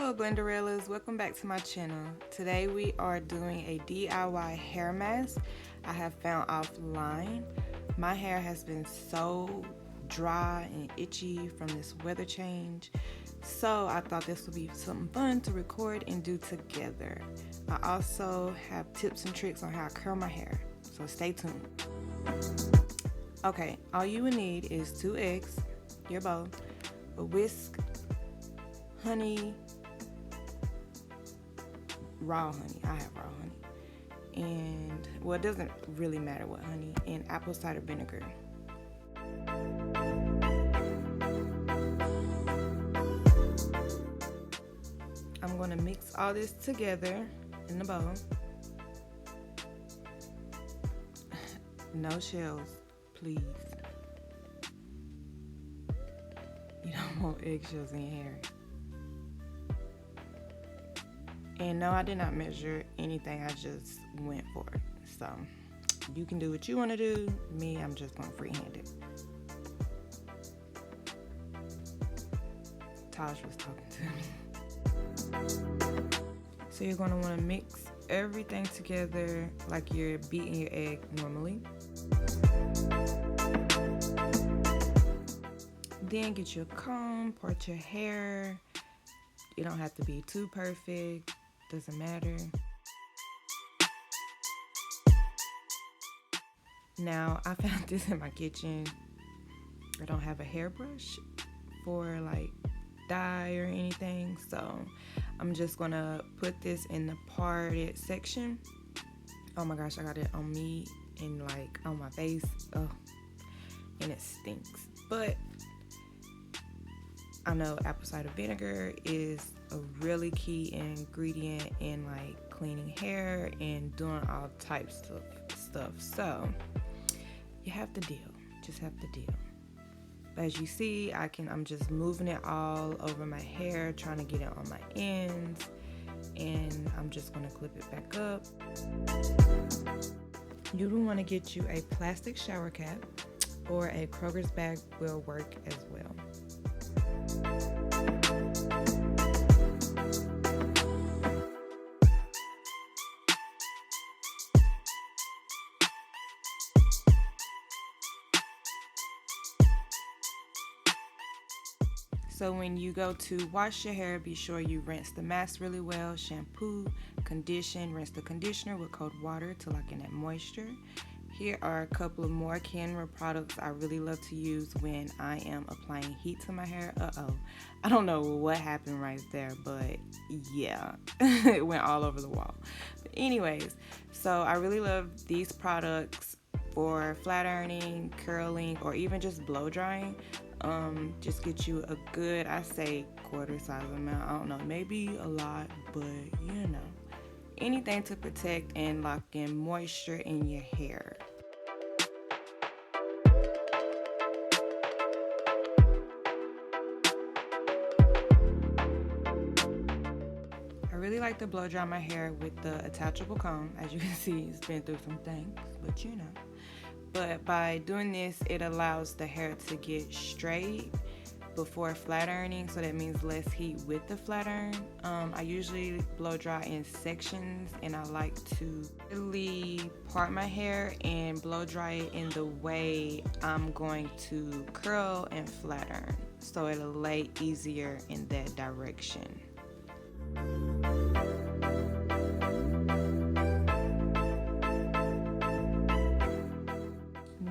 Hello Blenderellas, welcome back to my channel. Today we are doing a DIY hair mask I have found offline. My hair has been so dry and itchy from this weather change, so I thought this would be something fun to record and do together. I also have tips and tricks on how I curl my hair, so stay tuned. Okay, all you will need is 2 eggs, your bowl, a whisk, honey, raw honey. I have raw honey, and well, it doesn't really matter what honey, and apple cider vinegar. I'm going to mix all this together in the bowl. No shells, please. You don't want eggshells in your hair. And no, I did not measure anything, I just went for it. So you can do what you want to do. Me, I'm just going to freehand it. Taj was talking to me. So you're going to want to mix everything together like you're beating your egg normally. Then get your comb, part your hair. You don't have to be too perfect, doesn't matter. Now, I found this in my kitchen. I don't have a hairbrush for like dye or anything, so I'm just gonna put this in the parted section. Oh my gosh, I got it on me and like on my face. Oh, and it stinks. But I know apple cider vinegar is a really key ingredient in like cleaning hair and doing all types of stuff. So you have to deal, just have to deal. But as you see, I'm just moving it all over my hair, trying to get it on my ends, and I'm just gonna clip it back up. You do want to get you a plastic shower cap, or a Kroger's bag will work as well. So when you go to wash your hair, be sure you rinse the mask really well, shampoo, condition, rinse the conditioner with cold water to lock in that moisture. Here are a couple of more Kenra products I really love to use when I am applying heat to my hair. I don't know what happened right there, but yeah, it went all over the wall. But anyways, so I really love these products for flat ironing, curling, or even just blow drying. Just get you a good, I say quarter size amount. I don't know, maybe a lot, but you know, anything to protect and lock in moisture in your hair. I really like to blow dry my hair with the attachable comb. As you can see, it's been through some things, but you know. But by doing this, it allows the hair to get straight before flat ironing, so that means less heat with the flat iron. I usually blow dry in sections, and I like to really part my hair and blow dry it in the way I'm going to curl and flat iron, so it'll lay easier in that direction.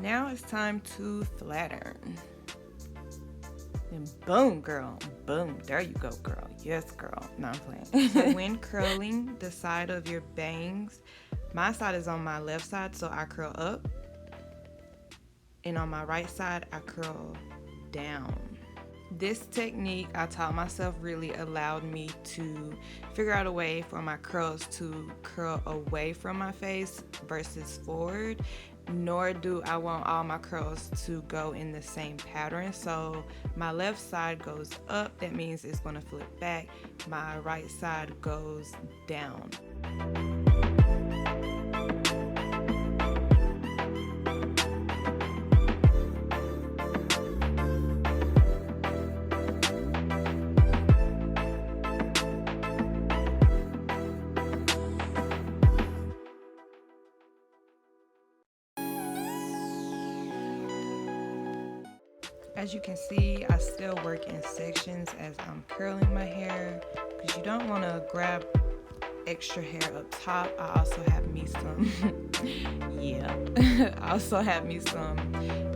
Now it's time to flat iron. And boom, girl, boom, there you go, girl. Yes, girl. No, I'm playing. So when curling the side of your bangs, my side is on my left side, so I curl up. And on my right side, I curl down. This technique I taught myself really allowed me to figure out a way for my curls to curl away from my face versus forward. Nor do I want all my curls to go in the same pattern. So my left side goes up, that means it's going to flip back. My right side goes down. As you can see, I still work in sections as I'm curling my hair because you don't want to grab extra hair up top. I also have me some yeah I also have me some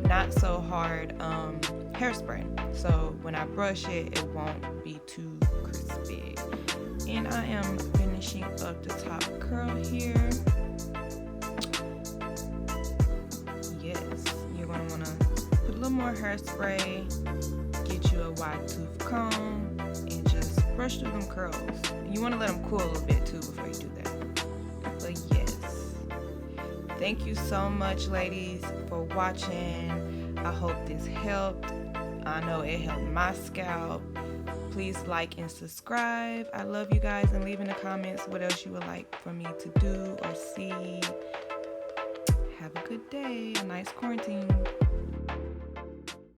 not so hard hairspray, so when I brush it, it won't be too crispy. And I am finishing up the top curl here. Yes, you're going to want to put a little more hairspray, get you a wide tooth comb, and just brush through them curls. You want to let them cool a little bit too before you do that. But yes, thank you so much, ladies, for watching. I hope this helped. I know it helped my scalp. Please like and subscribe. I love you guys, and leave in the comments what else you would like for me to do or see. Have a good day. A nice quarantine.